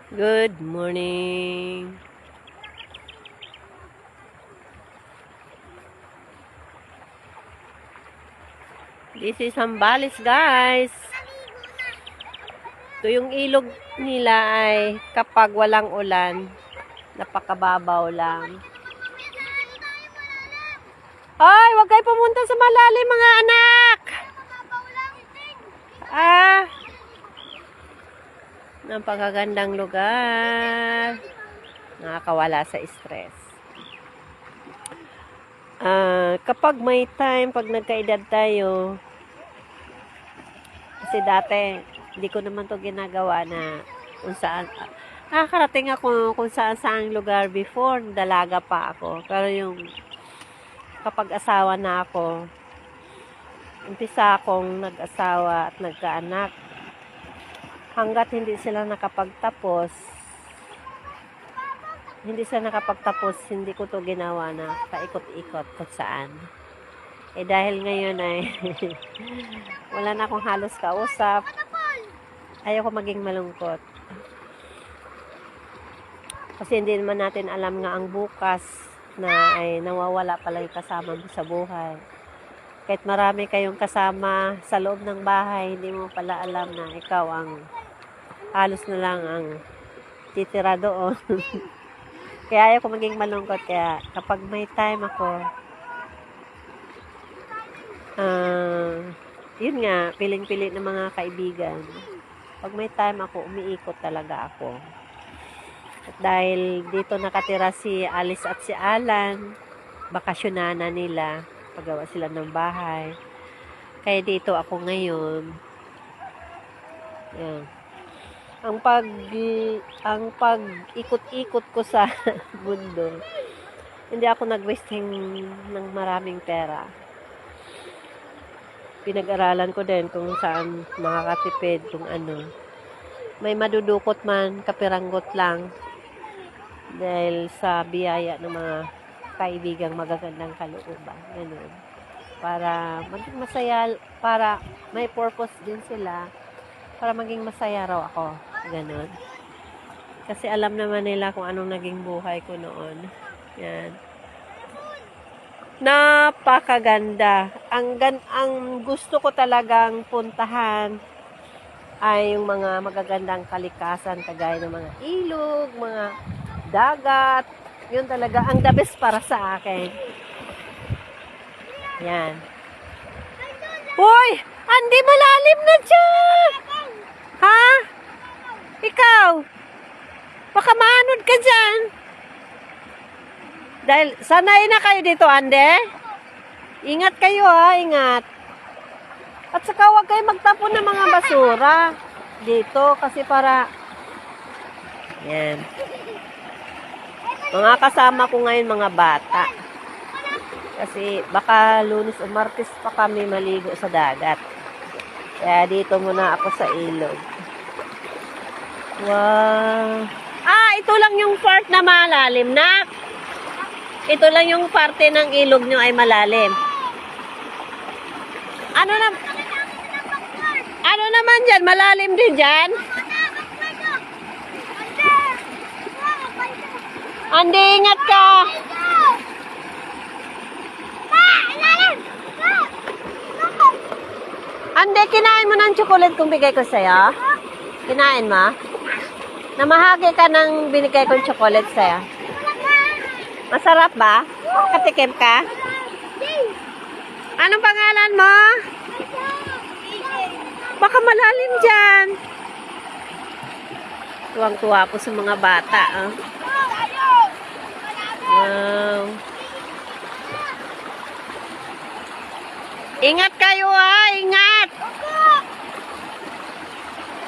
Good morning. This is Zambales, guys. Ito yung ilog nila ay kapag walang ulan, napakababaw lang. Ay, wag kayo pumunta sa malalim, mga anak. Napakagandang lugar. Nakakawala sa stress. Kapag may time, pag nagkaedad tayo, kasi dati, hindi ko naman to ginagawa na kung saan, nakakarating ako kung saan lugar before, dalaga pa ako. Pero yung kapag asawa na ako, umpisa akong nag-asawa at nagkaanak. Hanggat hindi sila nakapagtapos, hindi ko to ginawa na paikot-ikot kung saan. Dahil ngayon ay wala na akong halos kausap, ayoko maging malungkot. Kasi hindi naman natin alam nga ang bukas na ay nawawala pala yung kasama mo sa buhay. Kahit marami kayong kasama sa loob ng bahay, hindi mo pala alam na ikaw ang halos na lang ang titira doon. Kaya ayaw ko maging malungkot. Kaya kapag may time ako, yun nga, piling-pili ng mga kaibigan. Pag may time ako, umiikot talaga ako. At dahil dito nakatira si Alice at si Alan, bakasyonana nila, pagawa sila ng bahay. Kaya dito ako ngayon. Yan. Ang pag-ikot-ikot ko sa mundo, hindi ako nag-wasting ng maraming pera. Pinag-aralan ko din kung saan makakatipid, kung ano. May madudukot man, kapiranggot lang. Dahil sa biyaya ng mga kaibigang magagandang kalooban. Ganun. Para maging masaya, para may purpose din sila, para maging masaya raw ako. Ganun. Kasi alam naman nila kung anong naging buhay ko noon. Yan. Napakaganda. Ang gusto ko talagang puntahan ay yung mga magagandang kalikasan, kagaya ng mga ilog, mga dagat. Yun talaga ang the best para sa akin. Yan. Hoy! Andi, malalim na dyan! Ha? Ikaw? Baka maanod ka dyan. Dahil sanay na kayo dito, Ande. Ingat kayo, ha? Ingat. At saka huwag kayo magtapon ng mga basura dito kasi para yan. Mga kasama ko ngayon, mga bata. Kasi baka Lunes o Martes pa kami maligo sa dagat. Kaya dito muna ako sa ilog. Wow. Ito lang yung part na malalim, nak. Ito lang yung parte ng ilog nyo ay malalim. Ano naman dyan? Malalim din dyan? Andi, ingat ka. Andi, kinain mo ng chocolate kung bigay ko sa'yo? Kinain mo? Namahagi ka ng binigay kong chocolate sa'yo. Masarap ba? Katikim ka? Anong pangalan mo? Baka malalim dyan. Tuwang-tuwa po sa mga bata. Oh. Wow. Ingat kayo, ha? Ingat!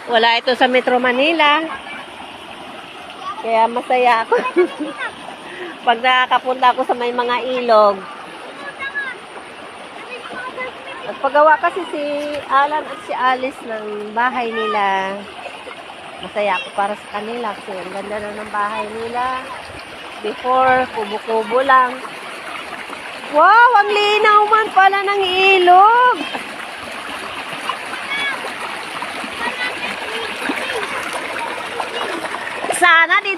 Wala ito sa Metro Manila. Kaya masaya ako. Pag nakakapunta ako sa may mga ilog. At paggawa kasi si Alan at si Alice ng bahay nila, masaya ako para sa kanila kasi ang ganda na ng bahay nila. Before, kubo-kubo lang. Wow, ang linaw man pala ng ilog.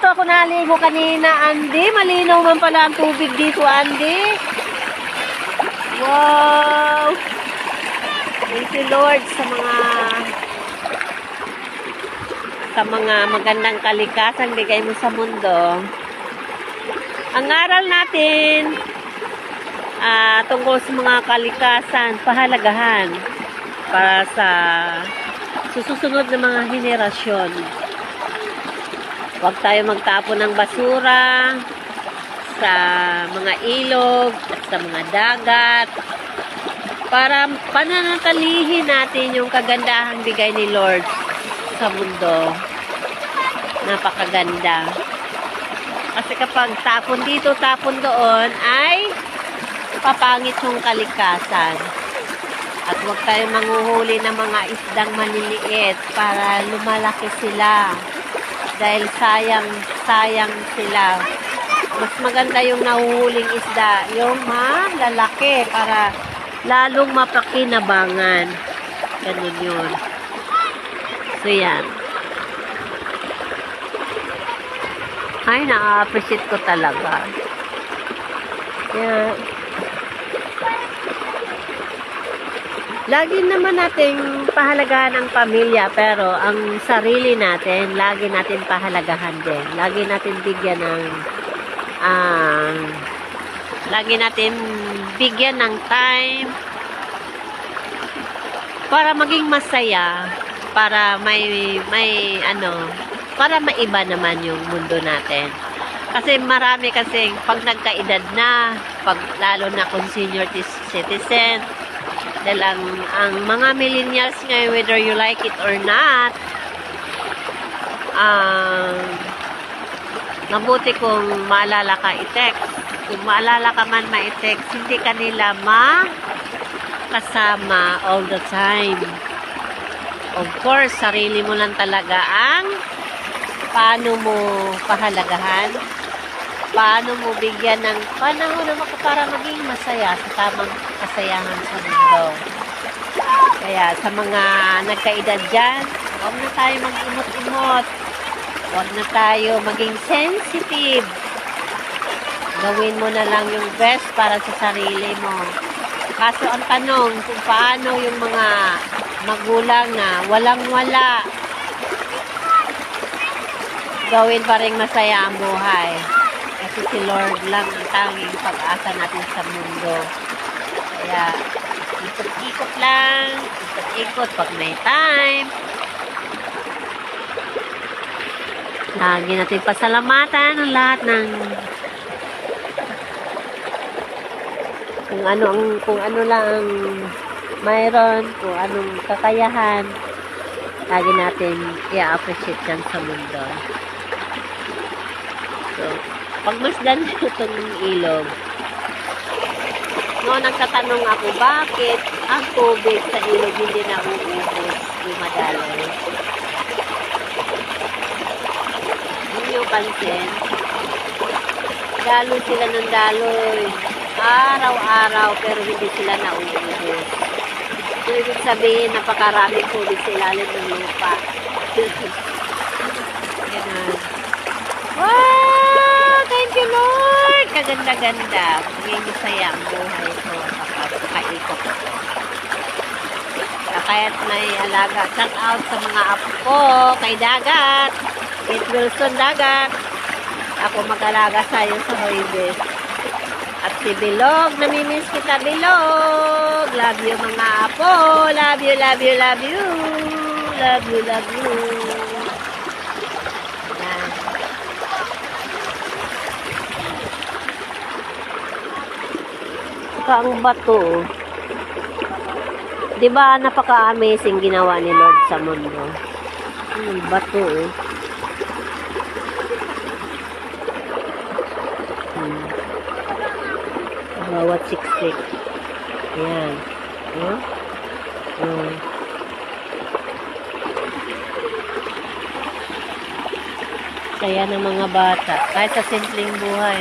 dito ako naligo kanina, Andy. Malinaw man pala ang tubig dito, Andy. Wow! Thank you, Lord, sa mga magandang kalikasan bigay mo sa mundo. Ang aral natin tungkol sa mga kalikasan, pahalagahan para sa susunod na mga henerasyon. Huwag tayo magtapon ng basura sa mga ilog at sa mga dagat para pananatilihin natin yung kagandahang bigay ni Lord sa mundo. Napakaganda. Kasi kapag tapon dito, tapon doon, ay papangit yung kalikasan. At huwag tayong manghuhuli ng mga isdang maliliit para lumalaki sila. Dahil sayang sila. Mas maganda yung nahuhuling isda, yung lalaki para lalong mapakinabangan. Ganun yun. So, yan. Ay, na-appreciate ko talaga. Yan. Lagi naman nating pahalagahan ang pamilya, pero ang sarili natin, lagi natin pahalagahan din. Lagi natin bigyan ng time para maging masaya, para para maiba naman yung mundo natin. Kasi marami kasing pag nagkaedad na, lalo na kung senior citizen, dahil ang mga millennials ngayon, whether you like it or not, mabuti kung maalala ka i-text. Kung maalala ka man ma-text, hindi ka nila makasama all the time. Of course, sarili mo lang talaga ang paano mo pahalagahan, paano mo bigyan ng panahon na para maging masaya sa tamang kasayahan sa mundo. Kaya sa mga nagkaedad dyan, huwag na tayo mag-imot-imot. Huwag na tayo maging sensitive. Gawin mo na lang yung best para sa sarili mo. Kaso ang tanong kung paano yung mga magulang na walang-wala, gawin pa rin masaya ang buhay. Kasi si Lord lang ang tanging pag-asa natin sa mundo. Kaya, ikot-ikot lang. Ikot-ikot pag may time. Lagi natin pasalamatan ang lahat ng kung ano lang ang mayroon, kung anong kakayahan. Lagi natin i-appreciate yan sa mundo. So, pagmasdan ko itong ilog, noon nagtatanong ako, bakit ang tubig sa ilog hindi nauubos, dumadaloy? Hindi nyo pansin, daloy sila ng daloy, araw-araw, pero hindi sila nauubos. So, ibig sabihin, napakaraming tubig sa ilalim ng lupa. Ganun. Wow! Thank you, Lord! Kaganda-ganda. Maging masaya ang buhay ko kapag kaikot ko. Kaya't may alaga. Shout out sa mga apo ko, kay Dagat. Kate Wilson Dagat. Ako mag-alaga sa'yo sa Hoybes. At si Bilog, namimiss kita, Bilog. Love you, mga apo. Love you, love you, love you. Love you, love you. Yan. Saka ang bato. Diba, napaka-amazing ginawa ni Lord sa mundo. Ang bato, bawat siksik. Ayan. Kaya ng mga bata, kahit sa simpleng buhay.